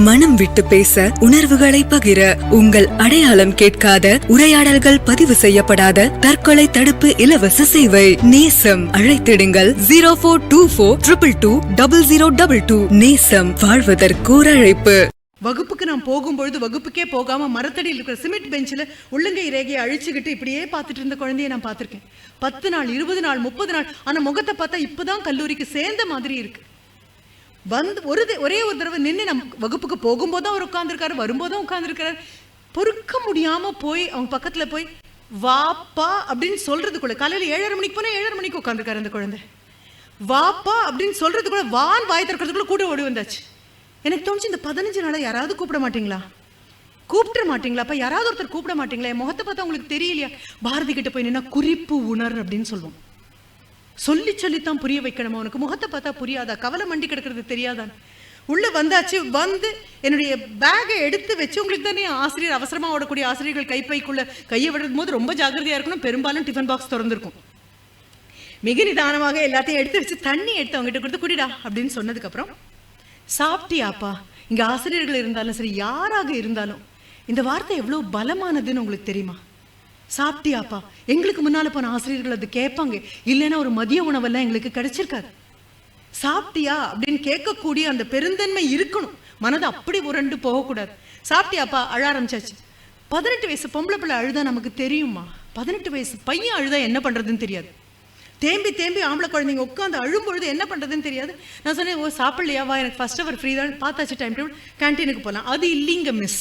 மனம் விட்டு பேச, உணர்வுகளை பகிர, உங்கள் அடையாளம் கேட்காத, உரையாடல்கள் பதிவு செய்யப்படாத தற்கொலை தடுப்பு இலவச சேவை நேசம். அழைத்திடுங்கள் 0424220022. நேசம், வாழ்வதற்கோர் அழைப்பு. வகுப்புக்கு நான் போகும்பொழுது வகுப்புக்கே போகாம மரத்தடியில் இருக்கிற சிமெண்ட் பெஞ்சில் உள்ளங்கை ரேகையை அழிச்சுக்கிட்டு இப்படியே பார்த்துட்டு இருந்த குழந்தைய நான் பார்த்திருக்கேன். 10 நாள் 20 நாள் 30 நாள். ஆனா முகத்தை பார்த்தா இப்பதான் கல்லூரிக்கு சேர்ந்த மாதிரி இருக்கு. வந்து ஒரே ஒரு தடவை நின்று நம் வகுப்புக்கு போகும்போதும் அவர் உட்காந்துருக்காரு, வரும்போதும் உட்காந்துருக்காரு. பொறுக்க முடியாம போய் அவங்க பக்கத்துல போய் வாப்பா அப்படின்னு சொல்றதுக்குள்ள, காலையில 7:30 மணிக்கு போனா 7:30 மணிக்கு உட்காந்துருக்காரு அந்த குழந்தை. வாப்பா அப்படின்னு சொல்றதுக்குள்ள வான் வாய் திறக்கிறதுக்குள்ள கூட ஓடி வந்தாச்சு. எனக்கு தோணுச்சு, இந்த 15 நாளா யாராவது கூப்பிட மாட்டீங்களா? கூப்பிட மாட்டீங்களா? அப்ப யாராவது ஒருத்தர் கூப்பிட மாட்டீங்களா? என் முகத்தை பார்த்தா உங்களுக்கு தெரியலையா? பாரதி கிட்ட போய் நின்னா குறிப்பு உணர் அப்படின்னு சொல்லுவோம். சொல்லி சொல்லித்தான் புரிய வைக்கணுமா? உனக்கு முகத்தை பார்த்தா புரியாதா? கவலை மண்டி கிடக்கிறது தெரியாதான்? உள்ள வந்தாச்சு. வந்து என்னுடைய பேகை எடுத்து வச்சு, உங்களுக்கு தானே ஆசிரியர் அவசரமா ஓடக்கூடிய ஆசிரியர்கள் கைப்பைக்குள்ள கையை விடுறது போது ரொம்ப ஜாக்கிரதையா இருக்கணும். பெரும்பாலும் டிஃபன் பாக்ஸ் திறந்திருக்கும். மிக நிதானமாக எல்லாத்தையும் எடுத்து வச்சு தண்ணி எடுத்து அவங்ககிட்ட கொடுத்து குடிடா அப்படின்னு சொன்னதுக்கு அப்புறம், சாப்பிட்டியாப்பா? இங்க ஆசிரியர்கள் இருந்தாலும் சரி, யாராக இருந்தாலும் இந்த வார்த்தை எவ்வளவு பலமானதுன்னு உங்களுக்கு தெரியுமா? சாப்பிட்டியாப்பா? எங்களுக்கு முன்னால போன ஆசிரியர்கள் அது கேட்பாங்க. இல்லைன்னா ஒரு மதிய உணவெல்லாம் எங்களுக்கு கிடைச்சிருக்காது. சாப்பிட்டியா அப்படின்னு கேட்கக்கூடிய அந்த பெருந்தன்மை இருக்கணும். மனது அப்படி உரண்டு போகக்கூடாது. சாப்பிட்டியாப்பா? அழ ஆரம்பிச்சாச்சு. 18 வயசு பொம்பளை பிள்ளை அழுதா நமக்கு தெரியுமா? 18 வயசு பையன் அழுதா என்ன பண்றதுன்னு தெரியாது. தேம்பி தேம்பி ஆம்பளை குழந்தைங்க உட்காந்து அழும்பொழுது என்ன பண்றதுன்னு தெரியாது. நான் சொன்னேன், ஓ சாப்பிடலையாவா? எனக்கு ஃபர்ஸ்ட் அவர் ஃப்ரீ தான், பார்த்தாச்சு டைம் டேபிள், கேன்டீனுக்கு போகலாம். அது இல்லைங்க மிஸ்.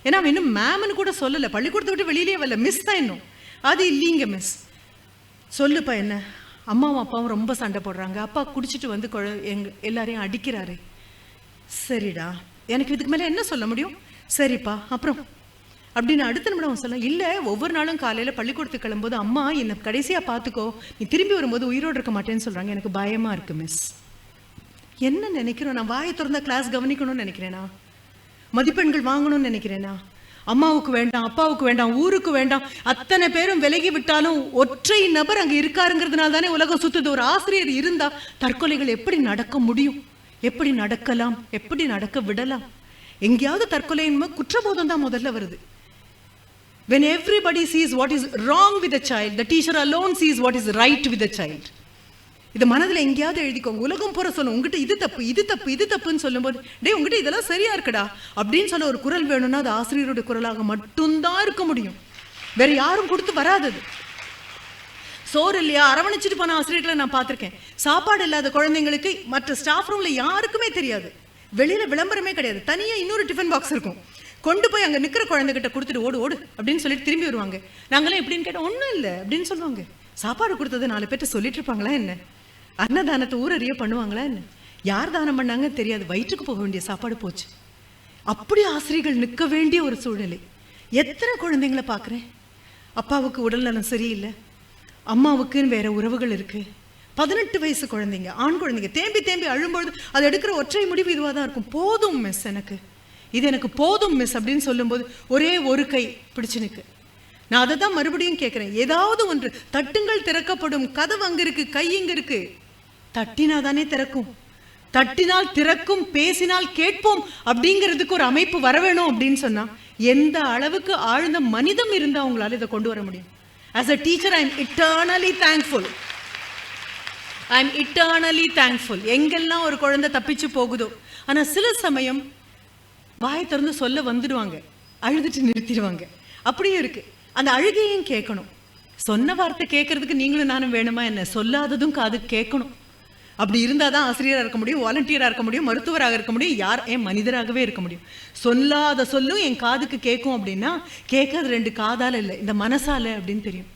ஏன்னா அவன் இன்னும் மேம்னு கூட சொல்லலை, பள்ளிக்கூடத்தை விட்டு வெளியிலேயே வரல, மிஸ் தான் இன்னும். அது இல்லைங்க மிஸ். சொல்லுப்பா என்ன? அம்மாவும் அப்பாவும் ரொம்ப சண்டை போடுறாங்க. அப்பா குடிச்சிட்டு வந்து எல்லாரையும் அடிக்கிறாரு. சரிடா, எனக்கு இதுக்கு மேலே என்ன சொல்ல முடியும்? சரிப்பா, அப்புறம் அப்படின்னு அடுத்த நிமிடம் சொல்ல, இல்லை ஒவ்வொரு நாளும் காலையில் பள்ளிக்கூடத்துக்கு கிளம்பும்போது அம்மா என்னை கடைசியாக பார்த்துக்கோ, நீ திரும்பி வரும்போது உயிரோடு இருக்க மாட்டேன்னு சொல்கிறாங்க. எனக்கு பயமாக இருக்கு மிஸ். என்ன நினைக்கிறோம்? நான் வாயை திறந்தா கிளாஸ் கவனிக்கணும்னு நினைக்கிறேனா? மதிப்பெண்கள் வாங்கணும்னு நினைக்கிறேனா? அம்மாவுக்கு வேண்டாம், அப்பாவுக்கு வேண்டாம், ஊருக்கு வேண்டாம், அத்தனை பேரும் விலகி விட்டாலும் ஒற்றை நபர் அங்கே இருக்காருங்கிறதுனால தானே உலகம் சுத்துது. ஒரு ஆசிரியர் இருந்தா தற்கொலைகள் எப்படி நடக்க முடியும்? எப்படி நடக்கலாம்? எப்படி நடக்க விடலாம்? எங்கேயாவது தற்கொலைன்னு குற்றபோதம் தான் முதல்ல வருது. When everybody sees what is wrong with the child, the teacher alone sees what is right with the child. இது மனதில் எங்கேயாவது எழுதிக்கோங்க. உலகம் போற சொல்லும், உங்ககிட்ட இது தப்பு இது தப்பு இது தப்புன்னு சொல்லும்போது, டே உங்ககிட்ட இதெல்லாம் சரியா இருக்குடா அப்படின்னு சொல்ல ஒரு குரல் வேணும்னா அது ஆசிரியருடைய குரலாக மட்டும்தான் இருக்க முடியும். வேற யாரும் கொடுத்து வராதது. சோறு இல்லையா அரவணைச்சிட்டு போன ஆசிரியர்களை நான் பார்த்துருக்கேன். சாப்பாடு இல்லாத குழந்தைங்களுக்கு மற்ற ஸ்டாஃப் ரூம்ல யாருக்குமே தெரியாது. வெளியில விளம்பரமே கிடையாது. தனியா இன்னொரு டிஃபன் பாக்ஸ் இருக்கும். கொண்டு போய் அங்கே நிற்கிற குழந்தைகிட்ட கொடுத்துட்டு ஓடு ஓடு அப்படின்னு சொல்லிட்டு திரும்பி வருவாங்க. நாங்களாம் எப்படின்னு கேட்டால் ஒன்றும் இல்லை அப்படின்னு சொல்லுவாங்க. சாப்பாடு கொடுத்தது 4 பேர்ட்ட சொல்லிட்டு இருப்பாங்களா என்ன? அன்னதானத்தை ஊரறிய பண்ணுவாங்களா என்ன? யார் தானம் பண்ணாங்கன்னு தெரியாது. வயிற்றுக்கு போக வேண்டிய சாப்பாடு போச்சு. அப்படி ஆசிரியர்கள் நிற்க வேண்டிய ஒரு சூழ்நிலை. எத்தனை குழந்தைங்களை பார்க்குறேன். அப்பாவுக்கு உடல்நலம் சரியில்லை, அம்மாவுக்குன்னு வேற உறவுகள் இருக்கு. 18 வயசு குழந்தைங்க, ஆண் குழந்தைங்க தேம்பி தேம்பி அழும்பொழுது அது எடுக்கிற ஒற்றை முடிவு இதுவாக தான் இருக்கும். போதும் மிஸ், எனக்கு இது எனக்கு போதும் மிஸ் அப்படின்னு சொல்லும்போது ஒரே ஒரு கை பிடிச்சு நிற்கு. நான் அதை தான் மறுபடியும் கேட்குறேன். ஏதாவது ஒன்று தட்டுங்கள் திறக்கப்படும். கதவு அங்கே இருக்கு, கை இங்கே இருக்கு. தட்டினா தானே திறக்கும். தட்டினால் திறக்கும், பேசினால் கேட்போம் அப்படிங்கிறதுக்கு ஒரு அமைப்பு வர வேணும் அப்படின்னு சொன்னா எந்த அளவுக்கு ஆழ்ந்த மனிதம் இருந்தால் அவங்களால இதை கொண்டு வர முடியும். As a teacher I am eternally thankful. I am eternally thankful. எங்கெல்லாம் ஒரு குழந்தை தப்பிச்சு போகுதோ. ஆனால் சில சமயம் வாயை திறந்து சொல்ல வந்துடுவாங்க, அழுதுட்டு நிறுத்திடுவாங்க. அப்படியும் இருக்கு. அந்த அழுகையும் கேட்கணும். சொன்ன வார்த்தை கேட்கறதுக்கு நீங்களும் நானும் வேணுமா என்ன? சொல்லாததும் காது கேட்கணும். அப்படி இருந்தால் தான் ஆசிரியராக இருக்க முடியும், வாலண்டியராக இருக்க முடியும், மருத்துவராக இருக்க முடியும், ஏன் மனிதராகவே இருக்க முடியும். சொல்லாத சொல்லும் என் காதுக்கு கேட்கும் அப்படின்னா கேட்கறது 2 காதால இல்லை, இந்த மனசால அப்படின்னு தெரியும்.